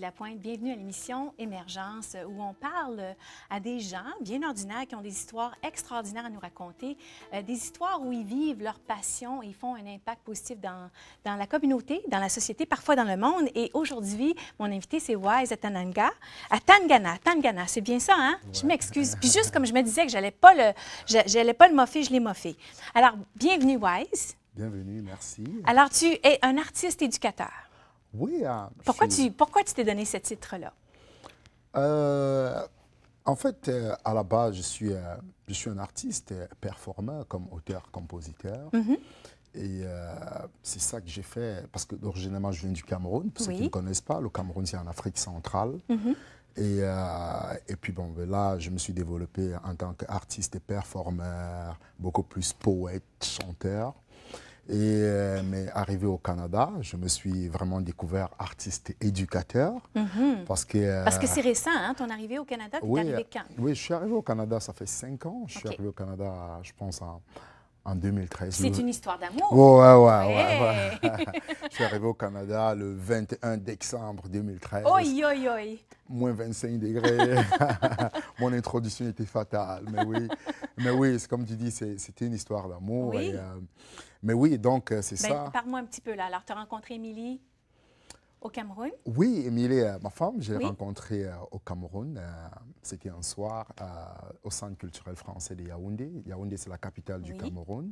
Lapointe. Bienvenue à l'émission Émergence, où on parle à des gens bien ordinaires qui ont des histoires extraordinaires à nous raconter, des histoires où ils vivent leur passion et ils font un impact positif dans la communauté, dans la société, parfois dans le monde. Et aujourd'hui, mon invité, c'est Wise Atangana. C'est bien ça, hein? Ouais. Je m'excuse. Puis juste comme je me disais que j'allais pas le moffer, je l'ai moffé. Alors, bienvenue, Wise. Bienvenue, merci. Alors, tu es un artiste éducateur. Oui. Pourquoi tu t'es donné ce titre-là? En fait, à la base, je suis un artiste, performeur comme auteur-compositeur. Mm-hmm. Et c'est ça que j'ai fait, parce que originalement, je viens du Cameroun. Pour ceux qui ne connaissent pas, le Cameroun, c'est en Afrique centrale. Mm-hmm. Et puis, bon, là, je me suis développé en tant qu'artiste et performeur, beaucoup plus poète, chanteur. Mais arrivé au Canada, je me suis vraiment découvert artiste éducateur. Mm-hmm. Parce que c'est récent, hein, ton arrivée au Canada, tu es arrivé quand? Oui, je suis arrivé au Canada, ça fait 5 ans. Je suis arrivé au Canada, je pense, en 2013. C'est une histoire d'amour. Ouais. Je suis arrivé au Canada le 21 décembre 2013. Oi. Moins 25 degrés. Mon introduction était fatale, mais oui, c'est comme tu dis, c'était une histoire d'amour. Oui. Mais oui, donc c'est ça. Parle-moi un petit peu là. Alors, tu as rencontré Émilie au Cameroun? Oui, Émilie, ma femme, je l'ai rencontrée au Cameroun. C'était un soir au Centre culturel français de Yaoundé. Yaoundé, c'est la capitale du Cameroun.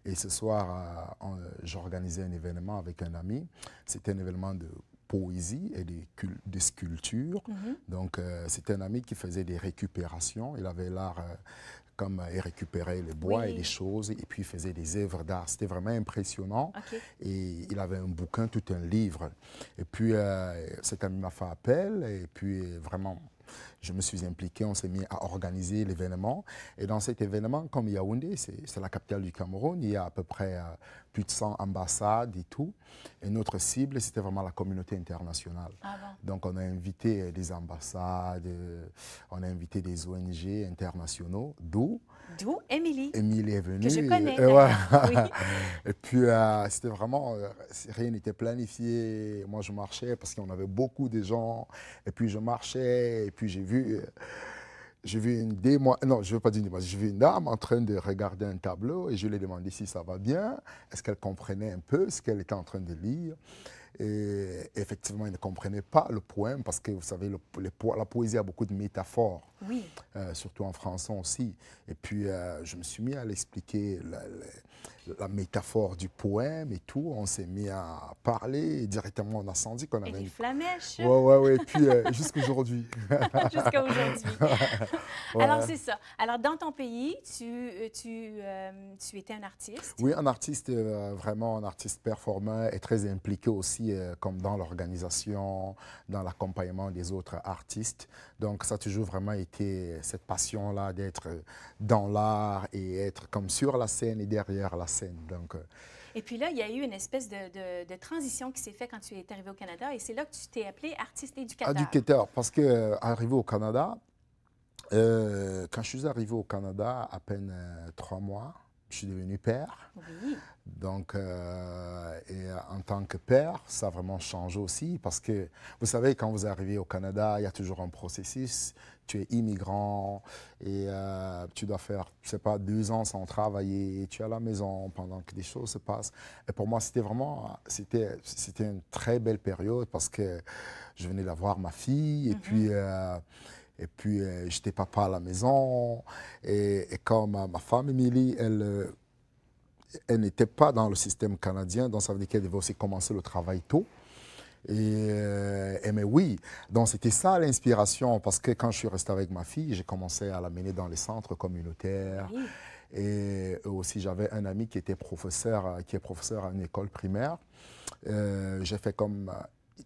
Et ce soir, j'organisais un événement avec un ami. C'était un événement de poésie et de sculpture. Mm-hmm. Donc, c'était un ami qui faisait des récupérations. Il avait l'art... comme il récupérait les bois et les choses, et puis il faisait des œuvres d'art. C'était vraiment impressionnant. Okay. Et il avait un bouquin, tout un livre. Et puis, cet ami m'a fait appel, et puis vraiment, je me suis impliqué, on s'est mis à organiser l'événement. Et dans cet événement, comme Yaoundé, c'est la capitale du Cameroun, il y a à peu près plus de 100 ambassades et tout. Et notre cible, c'était vraiment la communauté internationale. Ah bon? Donc, on a invité des ambassades, on a invité des ONG internationaux, d'où Émilie. Émilie est venue. Que je connais. Oui. Et puis, c'était vraiment, rien n'était planifié. Moi, je marchais parce qu'on avait beaucoup de gens. Et puis, je marchais, et puis j'ai vu une dame en train de regarder un tableau et je lui ai demandé si ça va bien, est-ce qu'elle comprenait un peu ce qu'elle était en train de lire. Et effectivement, elle ne comprenait pas le poème parce que, vous savez, la poésie a beaucoup de métaphores, surtout en français aussi. Et puis, je me suis mis à l'expliquer la métaphore du poème et tout. On s'est mis à parler et directement, on a senti qu'on avait... une flamèche. Oui. Et puis, jusqu'à aujourd'hui. Jusqu'à aujourd'hui. Ouais. Alors, c'est ça. Alors, dans ton pays, tu étais un artiste. Oui, un artiste, vraiment un artiste performeur et très impliqué aussi, comme dans l'organisation, dans l'accompagnement des autres artistes. Donc, ça a toujours vraiment été cette passion-là d'être dans l'art et être comme sur la scène et derrière la scène. Donc, et puis là, il y a eu une espèce de transition qui s'est faite quand tu es arrivé au Canada et c'est là que tu t'es appelé artiste éducateur. Éducateur, parce que arrivé au Canada, quand je suis arrivé au Canada, à peine 3 mois, je suis devenu père. Oui. Donc, et en tant que père, ça a vraiment changé aussi parce que, vous savez, quand vous arrivez au Canada, il y a toujours un processus. Tu es immigrant et tu dois faire, je ne sais pas, 2 ans sans travailler. Tu es à la maison pendant que des choses se passent. Et pour moi, c'était une très belle période parce que je venais d'avoir ma fille et puis... Et puis, j'étais papa à la maison. Et comme ma femme, Émilie, elle n'était pas dans le système canadien, donc ça veut dire qu'elle devait aussi commencer le travail tôt. Mais oui, donc c'était ça l'inspiration, parce que quand je suis resté avec ma fille, j'ai commencé à l'amener dans les centres communautaires. Oui. Et aussi, j'avais un ami qui est professeur à une école primaire. J'ai fait comme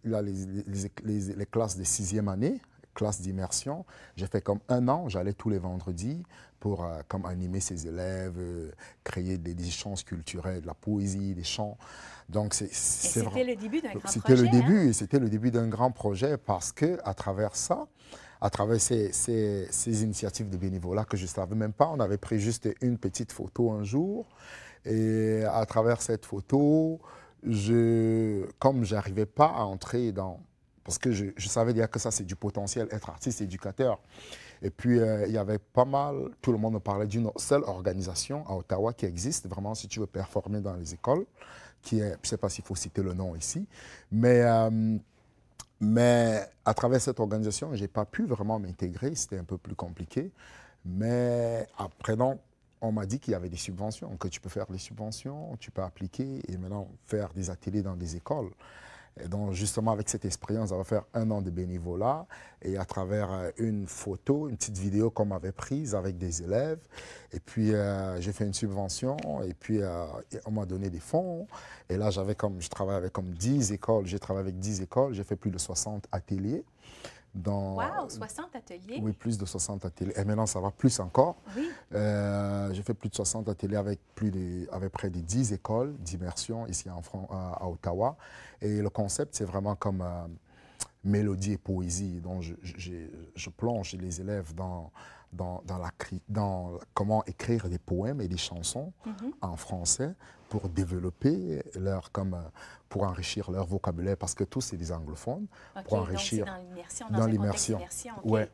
les classes de 6e année, classe d'immersion. J'ai fait comme 1 an, j'allais tous les vendredis pour comme animer ses élèves, créer des échanges culturels, de la poésie, des chants. Donc c'était le début d'un grand projet. C'était le début d'un grand projet parce que à travers ça, à travers ces initiatives de bénévolat que je ne savais même pas, on avait pris juste une petite photo un jour et à travers cette photo, comme je n'arrivais pas à entrer dans parce que je savais déjà que ça, c'est du potentiel, être artiste, éducateur. Et puis, il y avait pas mal, tout le monde me parlait d'une seule organisation à Ottawa qui existe, vraiment, si tu veux performer dans les écoles, qui est, je ne sais pas s'il faut citer le nom ici, mais à travers cette organisation, je n'ai pas pu vraiment m'intégrer, c'était un peu plus compliqué. Mais après, non, on m'a dit qu'il y avait des subventions, que tu peux faire des subventions, tu peux appliquer et maintenant faire des ateliers dans des écoles. Et donc, justement, avec cette expérience, ça va faire 1 an de bénévolat. Et à travers une photo, une petite vidéo qu'on m'avait prise avec des élèves. Et puis, j'ai fait une subvention. Et puis, on m'a donné des fonds. Et là, je travaille avec comme 10 écoles. J'ai travaillé avec 10 écoles. J'ai fait plus de 60 ateliers. Wow, 60 ateliers? Oui, plus de 60 ateliers. Et maintenant, ça va plus encore. Oui. J'ai fait plus de 60 ateliers avec près de 10 écoles d'immersion ici à Ottawa. Et le concept, c'est vraiment comme mélodie et poésie. Donc, je plonge les élèves dans comment écrire des poèmes et des chansons en français pour développer pour enrichir leur vocabulaire, parce que tous, c'est des anglophones. Okay, pour enrichir donc c'est dans l'immersion, okay. Ouais.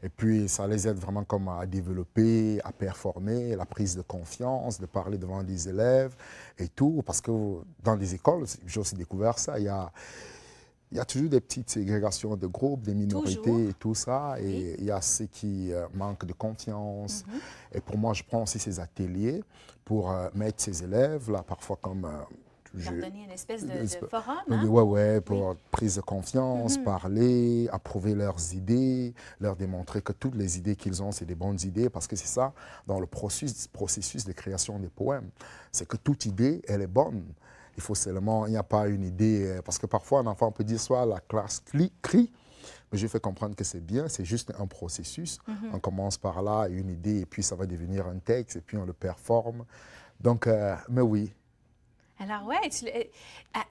Et puis, ça les aide vraiment comme à développer, à performer, la prise de confiance, de parler devant des élèves et tout. Parce que dans des écoles, j'ai aussi découvert ça, il y a toujours des petites ségrégations de groupes, des minorités et tout ça. Et il y a ceux qui manquent de confiance. Et pour moi, je prends aussi ces ateliers pour mettre ces élèves, là, parfois comme... leur donner une espèce de forum, hein? Oui, pour prise de confiance, parler, approuver leurs idées, leur démontrer que toutes les idées qu'ils ont, c'est des bonnes idées, parce que c'est ça, dans le processus de création des poèmes, c'est que toute idée, elle est bonne. Il faut seulement, il n'y a pas une idée, parce que parfois un enfant peut dire soit la classe crie, mais je fais comprendre que c'est bien, c'est juste un processus. On commence par là, une idée, et puis ça va devenir un texte, et puis on le performe. Donc, mais oui. Alors, oui,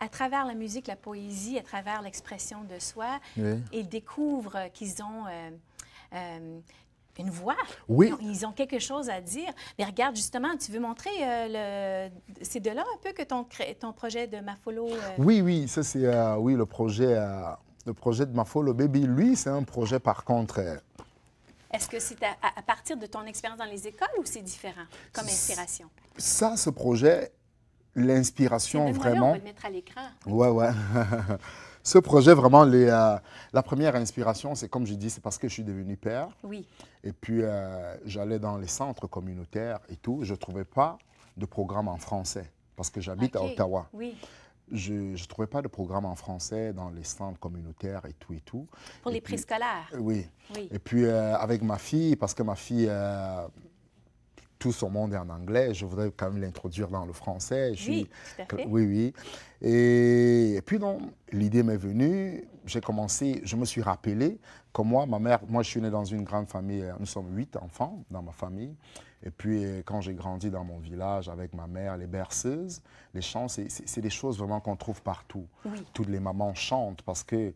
à travers la musique, la poésie, à travers l'expression de soi, ils découvrent qu'ils ont une voix. Oui. Ils ont quelque chose à dire. Mais regarde, justement, tu veux montrer c'est de là un peu que ton projet de Mafolo... Oui, ça c'est le projet de Mafolo Baby. Lui, c'est un projet par contre... Est-ce que c'est à partir de ton expérience dans les écoles ou c'est différent comme inspiration? Ça, ce projet... L'inspiration, vraiment... On va le mettre à l'écran. Ouais. Ce projet, vraiment, la première inspiration, c'est comme je dis, c'est parce que je suis devenu père. Oui. Et puis, j'allais dans les centres communautaires et tout. Je ne trouvais pas de programme en français parce que j'habite à Ottawa. Oui. Je ne trouvais pas de programme en français dans les centres communautaires et tout. Pour les préscolaires? Oui. Et puis, avec ma fille, parce que ma fille... tout son monde est en anglais, je voudrais quand même l'introduire dans le français. Oui, tout à fait. Oui. Et puis, l'idée m'est venue, je me suis rappelé que moi, je suis né dans une grande famille, nous sommes 8 enfants dans ma famille. Et puis, quand j'ai grandi dans mon village avec ma mère, les berceuses, les chants, c'est des choses vraiment qu'on trouve partout. Oui. Toutes les mamans chantent parce que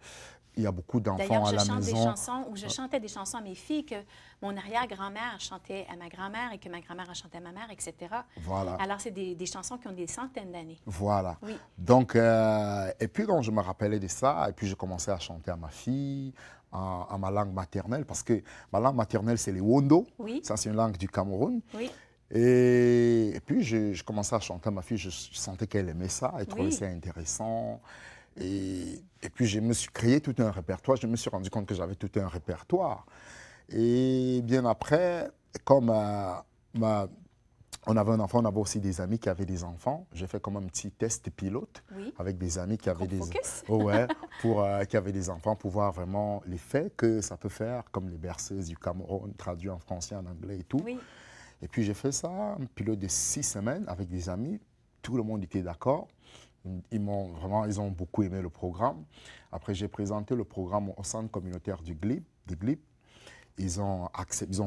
il y a beaucoup d'enfants à la maison. Je chantais des chansons à mes filles que mon arrière-grand-mère chantait à ma grand-mère et que ma grand-mère a chanté à ma mère, etc. Voilà. Alors, c'est des chansons qui ont des centaines d'années. Voilà. Oui. Donc, et puis, je me rappelais de ça et puis j'ai commencé à chanter à ma fille en ma langue maternelle parce que ma langue maternelle, c'est les Wondo. Oui. Ça, c'est une langue du Cameroun. Oui. Et puis, je commençais à chanter à ma fille. Je sentais qu'elle aimait ça. Elle trouvait ça intéressant. Et puis, je me suis créé tout un répertoire. Je me suis rendu compte que j'avais tout un répertoire. Et bien après, comme on avait un enfant, on avait aussi des amis qui avaient des enfants. J'ai fait comme un petit test pilote avec des amis qui avaient des qui avaient des enfants pour voir vraiment l'effet que ça peut faire, comme les berceuses du Cameroun, traduit en français, en anglais et tout. Oui. Et puis, j'ai fait ça, un pilote de 6 semaines avec des amis. Tout le monde était d'accord. Ils ont beaucoup aimé le programme. Après, j'ai présenté le programme au centre communautaire du GLIP. Ils ont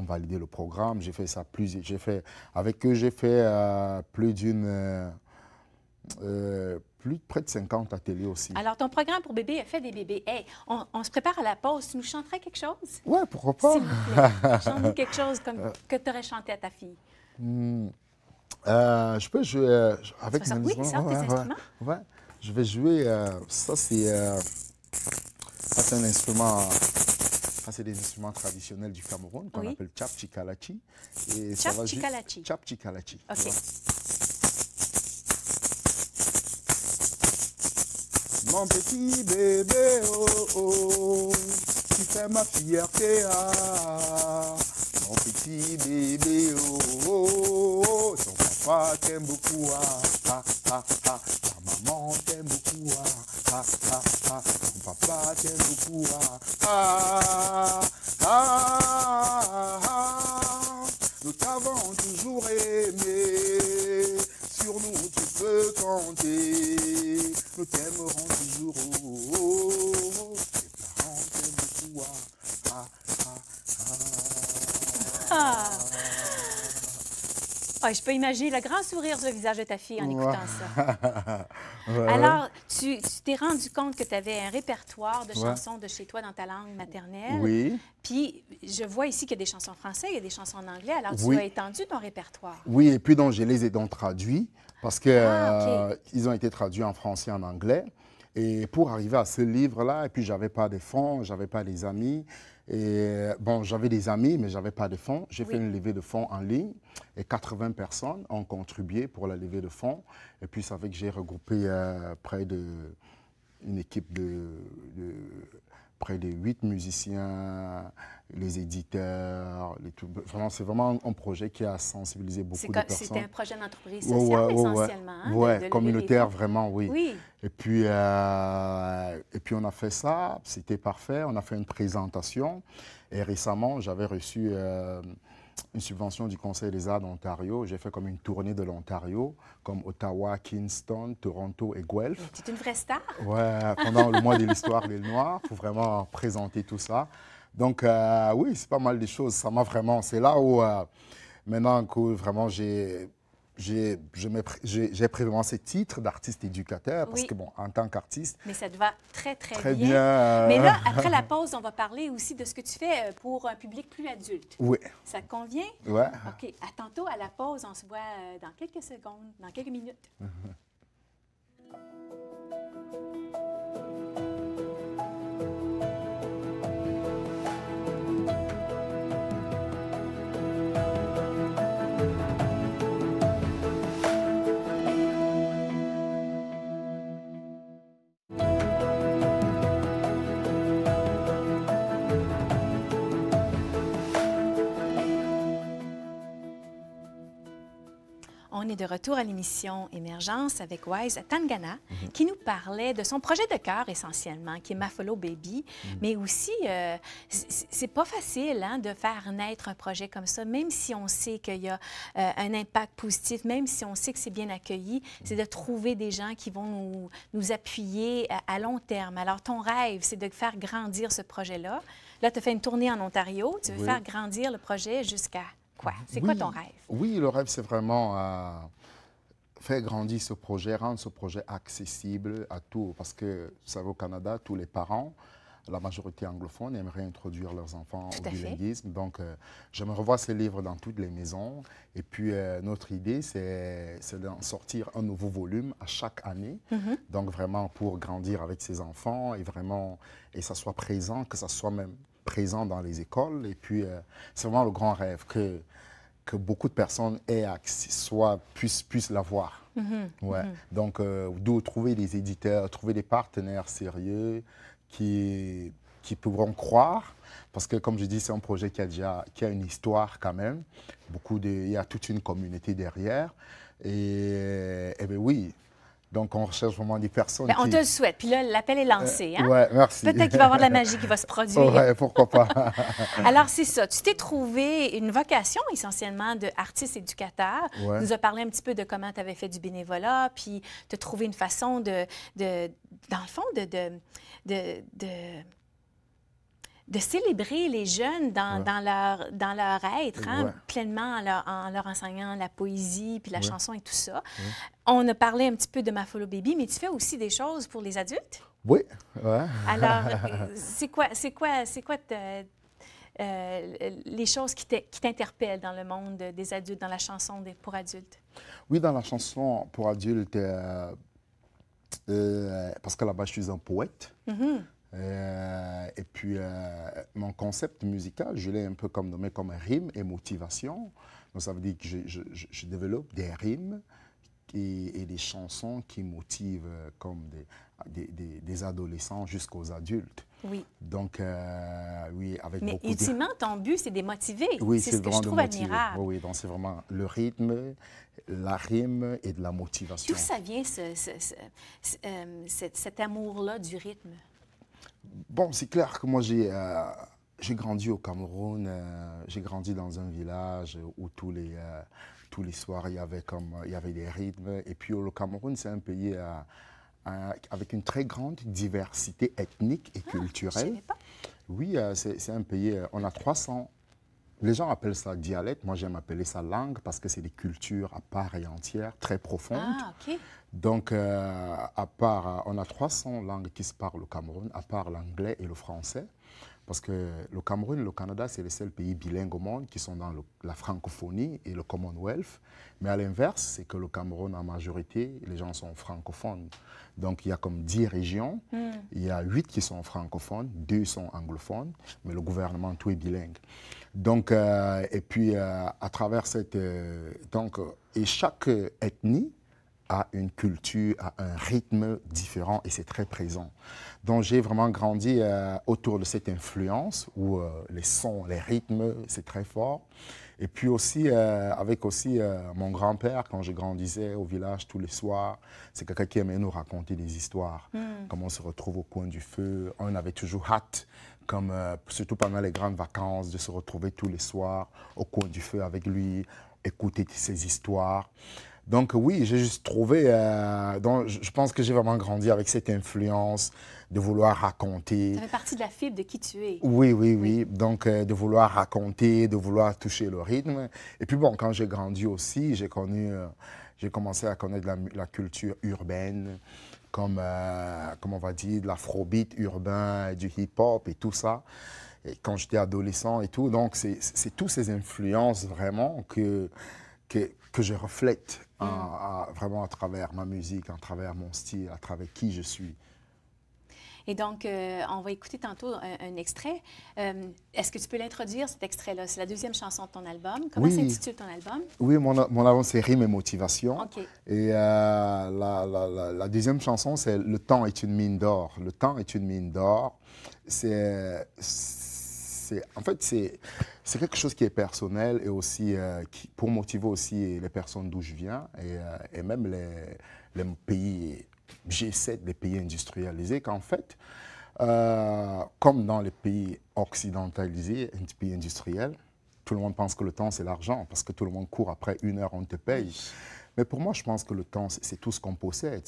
validé le programme. J'ai fait ça avec eux, j'ai fait près de 50 ateliers aussi. Alors, ton programme pour bébés a fait des bébés. Hey, on se prépare à la pause. Tu nous chanterais quelque chose? Oui, pourquoi pas? S'il vous plaît. Chante-nous quelque chose que tu aurais chanté à ta fille. Je peux jouer avec mes instruments. Oui, ça, tes instruments. Ouais. Je vais jouer, ça c'est Ça, c'est un instrument, ça, c'est des instruments traditionnels du Cameroun qu'on appelle Tchap-Chikalachi. Tchap-Chikalachi. Tchap-Chikalachi. OK. Mon petit bébé, oh, oh, tu fais ma fierté, ah. Mon petit bébé, oh, oh, oh, ton papa t'aime beaucoup, ah, ah, ah, ah. Ta maman t'aime beaucoup, ah, ah, ah, ah. Ton papa t'aime beaucoup, ah, ah, ah, ah, ah. Nous t'avons toujours aimé, sur nous tu peux compter, nous t'aimerons toujours, oh, oh, oh. Tes parents t'aiment beaucoup, ah, ah, ah, Ah. Ah, je peux imaginer le grand sourire sur le visage de ta fille en écoutant ça. Alors, tu t'es rendu compte que tu avais un répertoire de chansons de chez toi dans ta langue maternelle. Oui. Puis, je vois ici qu'il y a des chansons françaises, il y a des chansons en anglais. Alors, tu as étendu ton répertoire. Oui, et puis donc, je les ai donc traduits parce que ils ont été traduits en français et en anglais. Et pour arriver à ce livre-là, et puis j'avais pas de fonds, j'avais pas des amis. Et bon, j'avais des amis, mais j'avais pas de fonds. J'ai fait une levée de fonds en ligne et 80 personnes ont contribué pour la levée de fonds. Et puis, ça fait que j'ai regroupé près de une équipe de près de 8 musiciens, les éditeurs, vraiment, c'est vraiment un projet qui a sensibilisé beaucoup de personnes. C'était un projet d'entreprise sociale essentiellement. Oui, communautaire, vraiment, oui. Oui. Et puis on a fait ça, c'était parfait, on a fait une présentation. Et récemment, j'avais reçu une subvention du Conseil des arts d'Ontario. J'ai fait comme une tournée de l'Ontario, comme Ottawa, Kingston, Toronto et Guelph. Tu es une vraie star? Oui, pendant le mois de l'histoire des Noirs, pour vraiment présenter tout ça. Donc, oui, c'est pas mal de choses. Ça m'a vraiment... C'est là où, maintenant que vraiment j'ai pris vraiment ce titre d'artiste éducateur, parce que, bon, en tant qu'artiste... Mais ça te va très, très bien. Mais là, après la pause, on va parler aussi de ce que tu fais pour un public plus adulte. Oui. Ça te convient? Oui. OK. À tantôt, à la pause, on se voit dans quelques secondes, dans quelques minutes. On est de retour à l'émission Émergence avec Wise Tangana, qui nous parlait de son projet de cœur essentiellement, qui est Mafolo Baby. Mais aussi, c'est pas facile de faire naître un projet comme ça, même si on sait qu'il y a un impact positif, même si on sait que c'est bien accueilli, c'est de trouver des gens qui vont nous appuyer à long terme. Alors, ton rêve, c'est de faire grandir ce projet-là. Là, tu as fait une tournée en Ontario. Tu veux faire grandir le projet jusqu'à... C'est quoi ton rêve? Oui, le rêve, c'est vraiment faire grandir ce projet, rendre ce projet accessible à tous. Parce que, vous savez, au Canada, tous les parents, la majorité anglophone, aimeraient introduire leurs enfants au bilinguisme. Donc, j'aimerais revoir ces livres dans toutes les maisons. Et puis, notre idée, c'est d'en sortir un nouveau volume à chaque année. Donc, vraiment pour grandir avec ses enfants et vraiment, et ça soit présent, que ça soit même présent dans les écoles. Et puis, c'est vraiment le grand rêve que beaucoup de personnes aient accès, puissent l'avoir. Donc, d'où trouver des éditeurs, trouver des partenaires sérieux qui pourront croire. Parce que, comme je dis, c'est un projet qui a une histoire quand même. Il y a toute une communauté derrière. Et bien oui. Donc, on recherche vraiment des personnes On te le souhaite. Puis là, l'appel est lancé. Oui, merci. Peut-être qu'il va y avoir de la magie qui va se produire. Oui, pourquoi pas. Alors, c'est ça. Tu t'es trouvé une vocation essentiellement d'artiste-éducateur. Tu nous as parlé un petit peu de comment tu avais fait du bénévolat, puis tu as trouvé une façon dans le fond, de célébrer les jeunes dans leur être, pleinement en leur enseignant la poésie, puis la chanson et tout ça. On a parlé un petit peu de Mafolo Baby, mais tu fais aussi des choses pour les adultes? Oui. Alors, c'est quoi les choses qui t'interpellent dans le monde des adultes, dans la chanson pour adultes? Oui, dans la chanson pour adultes, parce que là-bas, je suis un poète. Et puis, mon concept musical, je l'ai un peu comme nommé comme rime et motivation. Donc, ça veut dire que je développe des rimes et des chansons qui motivent comme des adolescents jusqu'aux adultes. Oui. Donc, oui, avec Mais beaucoup ultimement, ton but, c'est de les motiver. Oui, c'est ce que je trouve admirable. Oui, oui, donc c'est vraiment le rythme, la rime et de la motivation. D'où ça vient, cet amour-là du rythme? Bon, c'est clair que moi, j'ai grandi au Cameroun. J'ai grandi dans un village où tous les soirs, il y avait des rythmes. Et puis, le Cameroun, c'est un pays avec une très grande diversité ethnique et culturelle. Je ne savais pas. Oui, c'est un pays, on a 300. Les gens appellent ça dialecte, moi j'aime appeler ça langue parce que c'est des cultures à part et entière, très profondes. Ah, OK. Donc, on a 300 langues qui se parlent au Cameroun, à part l'anglais et le français. Parce que le Cameroun et le Canada, c'est les seuls pays bilingues au monde qui sont dans la francophonie et le Commonwealth. Mais à l'inverse, c'est que le Cameroun, en majorité, les gens sont francophones. Donc, il y a comme 10 régions. Il y a 8 qui sont francophones, 2 sont anglophones, mais le gouvernement, tout est bilingue. Donc, et puis, à travers cette... et chaque ethnie a une culture, a un rythme différent et c'est très présent. Donc j'ai vraiment grandi autour de cette influence où les sons, les rythmes, c'est très fort. Et puis aussi, avec aussi mon grand-père, quand je grandissais au village tous les soirs, c'est quelqu'un qui aimait nous raconter des histoires. Comme on se retrouve au coin du feu, on avait toujours hâte, comme, surtout pendant les grandes vacances, de se retrouver tous les soirs au coin du feu avec lui, écouter ses histoires. Donc oui, j'ai juste trouvé, donc, je pense que j'ai vraiment grandi avec cette influence de vouloir raconter. Ça fait partie de la fibre de qui tu es. Oui, oui, oui. Donc de vouloir raconter, de vouloir toucher le rythme. Et puis bon, quand j'ai grandi aussi, j'ai commencé à connaître la culture urbaine, comme on va dire, de l'afrobeat urbain, du hip-hop et tout ça. Et quand j'étais adolescent et tout, donc c'est toutes ces influences vraiment que je reflète vraiment à travers ma musique, à travers mon style, à travers qui je suis. Et donc, on va écouter tantôt un extrait. Est-ce que tu peux l'introduire, cet extrait-là? C'est la deuxième chanson de ton album. Comment s'intitule ton album? Oui, mon album, c'est Rime et Motivation. OK. Et la deuxième chanson, c'est Le temps est une mine d'or. Le temps est une mine d'or. En fait, c'est quelque chose qui est personnel et aussi pour motiver aussi les personnes d'où je viens et même les pays G7, les pays industrialisés, qu'en fait, comme dans les pays occidentalisés, les pays industriels, tout le monde pense que le temps, c'est l'argent parce que tout le monde court après 1 heure, on te paye. Mais pour moi, je pense que le temps, c'est tout ce qu'on possède.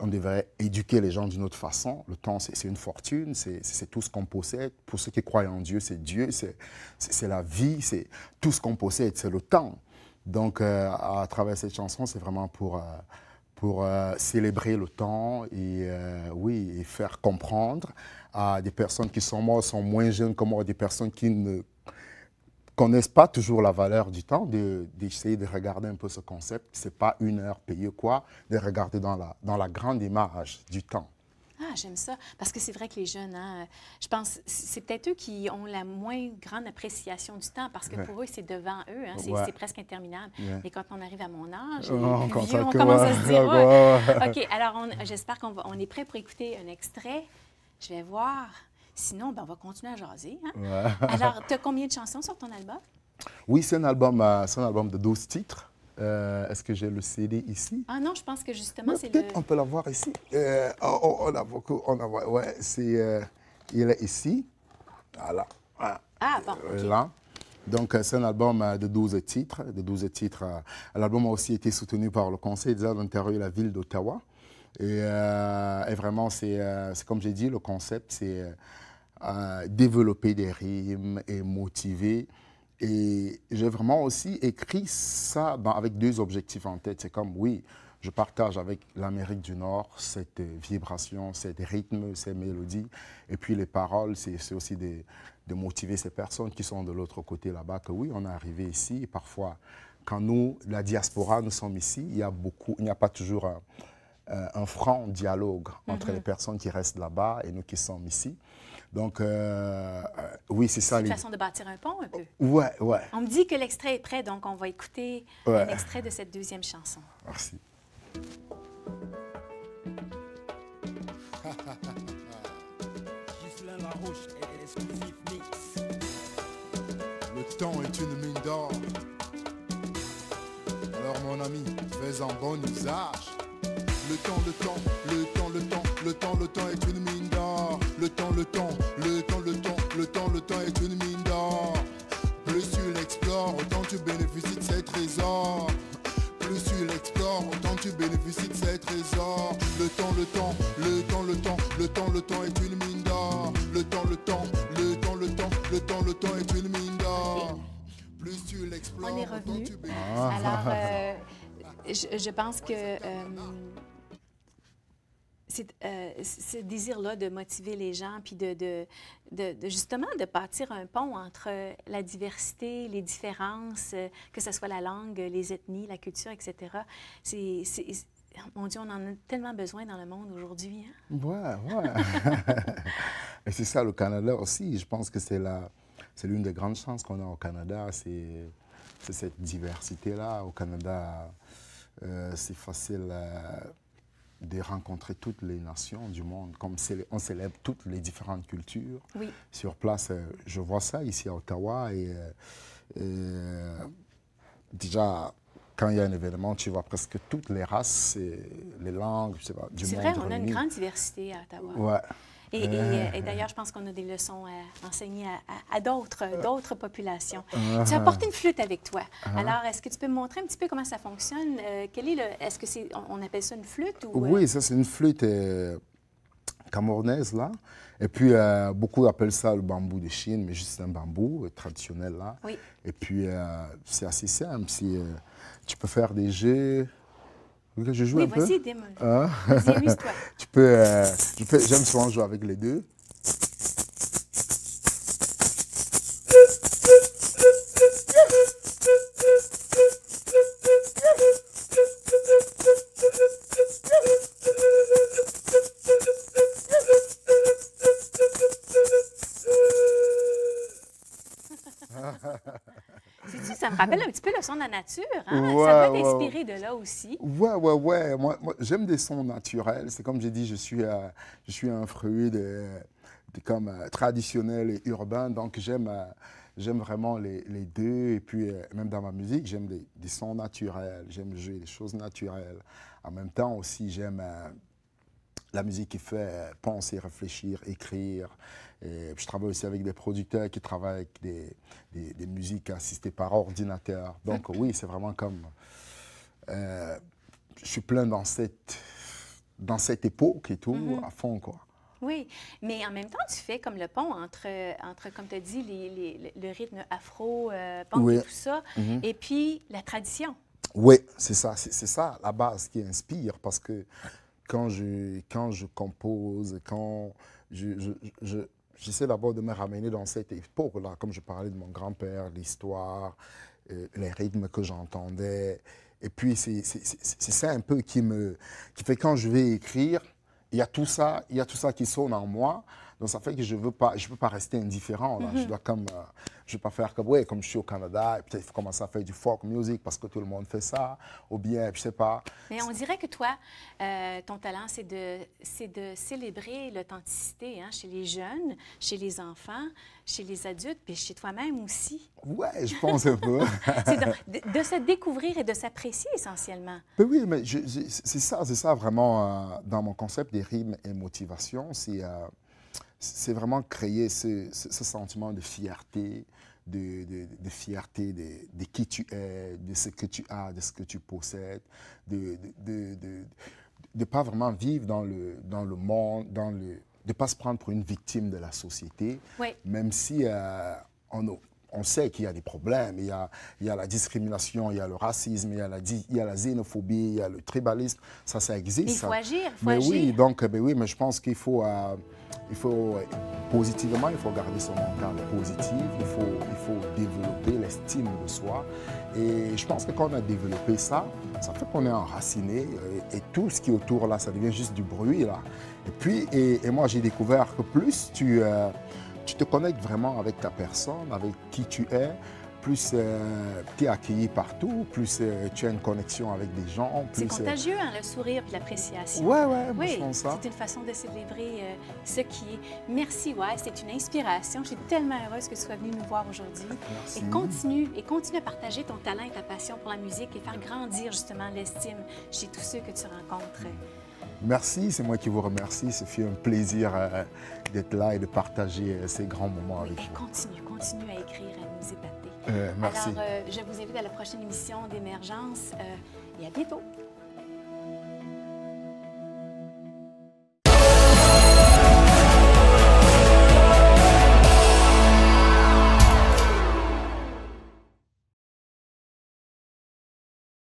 On devrait éduquer les gens d'une autre façon. Le temps, c'est une fortune, c'est tout ce qu'on possède. Pour ceux qui croient en Dieu, c'est la vie, c'est tout ce qu'on possède, c'est le temps. Donc, à travers cette chanson, c'est vraiment pour célébrer le temps et, oui, et faire comprendre à des personnes qui sont moins jeunes que moi, des personnes qui ne connaissent pas toujours la valeur du temps, d'essayer de regarder un peu ce concept. Ce n'est pas 1 heure payée quoi, de regarder dans la grande image du temps. Ah, j'aime ça. Parce que c'est vrai que les jeunes, hein, je pense, c'est peut-être eux qui ont la moins grande appréciation du temps parce que pour eux, c'est devant eux, hein, c'est presque interminable. Mais quand on arrive à mon âge, on commence à se dire, OK, alors j'espère qu'on est prêt pour écouter un extrait. Je vais voir. Sinon, ben, on va continuer à jaser. Hein? Alors, tu as combien de chansons sur ton album? Oui, c'est un album de 12 titres. Est-ce que j'ai le CD ici? Ah non, je pense que justement, c'est le... Peut-être on peut l'avoir ici. On a beaucoup. Ouais, il est ici. Voilà. Ah, bon, OK. Là. Donc, c'est un album de 12 titres. L'album a aussi été soutenu par le Conseil des arts de l'Ontario et la ville d'Ottawa. Et vraiment, c'est comme j'ai dit, le concept, c'est développer des rimes et motiver. Et j'ai vraiment aussi écrit ça avec 2 objectifs en tête. C'est comme, oui, je partage avec l'Amérique du Nord cette vibration, cette rythme, ces mélodies. Et puis les paroles, c'est aussi de motiver ces personnes qui sont de l'autre côté là-bas, que oui, on est arrivé ici. Et parfois, quand nous, la diaspora, nous sommes ici, il n'y a pas toujours un franc dialogue entre les personnes qui restent là-bas et nous qui sommes ici. Donc, oui, c'est ça. C'est une façon de bâtir un pont, un peu. Ouais, ouais. On me dit que l'extrait est prêt, donc on va écouter un extrait de cette deuxième chanson. Merci. Le temps est une mine d'or. Alors mon ami, fais-en bon usage. Le temps est une mine d'or. Le temps est une mine d'or. Plus tu l'explores, autant tu bénéficies de ces trésors. Plus tu l'explores, autant tu bénéficies de ces trésors. Le temps est une mine d'or. Le temps est une mine d'or. Plus tu l'explores, on est revenu. Alors, je pense que ce désir-là de motiver les gens, puis justement de bâtir un pont entre la diversité, les différences, que ce soit la langue, les ethnies, la culture, etc. Mon Dieu, on en a tellement besoin dans le monde aujourd'hui. Hein? Ouais. Et c'est ça, le Canada aussi. Je pense que c'est l'une des grandes chances qu'on a au Canada. C'est cette diversité-là. Au Canada, c'est facile de rencontrer toutes les nations du monde. Comme on célèbre toutes les différentes cultures. Oui. Sur place, je vois ça ici à Ottawa. Et déjà, quand il y a un événement, tu vois presque toutes les races, les langues, je sais pas, du monde. C'est vrai, on a une grande diversité à Ottawa. Ouais. Et d'ailleurs, je pense qu'on a des leçons à enseigner à d'autres populations. Tu as apporté une flûte avec toi. Alors, est-ce que tu peux me montrer un petit peu comment ça fonctionne? Est-ce que on appelle ça une flûte? Ou, Oui, ça c'est une flûte camerounaise, là. Et puis, beaucoup appellent ça le bambou de Chine, mais juste un bambou traditionnel, là. Oui. Et puis, c'est assez simple. Tu peux faire des jeux. Que je joue un peu? Vas-y, démon. Vas-y, amuse-toi. J'aime souvent jouer avec les deux. Ça me rappelle un petit peu le son de la nature. Hein? Ça peut être inspiré de là aussi. Ouais. Moi j'aime des sons naturels. C'est comme j'ai dit, je suis un fruit comme traditionnel et urbain. Donc j'aime vraiment les deux. Et puis même dans ma musique, j'aime des sons naturels. J'aime jouer des choses naturelles. En même temps aussi, j'aime la musique qui fait penser, réfléchir, écrire. Et je travaille aussi avec des producteurs qui travaillent avec des musiques assistées par ordinateur. Donc oui, c'est vraiment comme... je suis plein dans cette époque et tout, à fond, quoi. Oui, mais en même temps, tu fais comme le pont entre comme tu as dit, le rythme afro, punk et tout ça, et puis la tradition. Oui, c'est ça la base qui inspire, parce que quand je compose, quand j'essaie d'abord de me ramener dans cette époque-là, comme je parlais de mon grand-père, l'histoire, les rythmes que j'entendais. Et puis, c'est ça un peu qui fait quand je vais écrire, il y a tout ça qui sonne en moi. Donc, ça fait que je peux pas rester indifférent. Là. Je dois je vais pas faire comme je suis au Canada, et peut-être il faut commencer à faire du folk music parce que tout le monde fait ça, ou bien, je sais pas. Mais on dirait que toi, ton talent, c'est de célébrer l'authenticité chez les jeunes, chez les enfants, chez les adultes, puis chez toi-même aussi. Ouais, je pense un peu. C'est de se découvrir et de s'apprécier essentiellement. Mais oui, mais c'est ça vraiment dans mon concept des rimes et motivation, c'est vraiment créer ce sentiment de fierté, de fierté de qui tu es, de ce que tu as, de ce que tu possèdes, de pas vraiment vivre dans le monde, de ne pas se prendre pour une victime de la société, oui. Même si on sait qu'il y a des problèmes, il y a la discrimination, il y a le racisme, il y a la xénophobie, il y a le tribalisme, ça existe. Mais il faut agir, Oui, donc, mais je pense qu'il faut positivement, il faut garder son mental positif, il faut développer l'estime de soi Et je pense que quand on a développé ça, ça fait qu'on est enraciné et tout ce qui est autour là, ça devient juste du bruit là. Et puis, et moi j'ai découvert que plus tu te connectes vraiment avec ta personne, avec qui tu es, plus tu es accueilli partout, plus tu as une connexion avec des gens. C'est contagieux, hein, le sourire et l'appréciation. Oui, oui, je pense ça. C'est une façon de célébrer ce qui est. Merci, ouais, c'est une inspiration. Je suis tellement heureuse que tu sois venue nous voir aujourd'hui. Merci. Et continue à partager ton talent et ta passion pour la musique et faire grandir justement l'estime chez tous ceux que tu rencontres. Merci, c'est moi qui vous remercie. Ça fait un plaisir d'être là et de partager ces grands moments avec vous. Continue à écrire, à nous épater. Merci. Alors, je vous invite à la prochaine émission d'Émergence et à bientôt.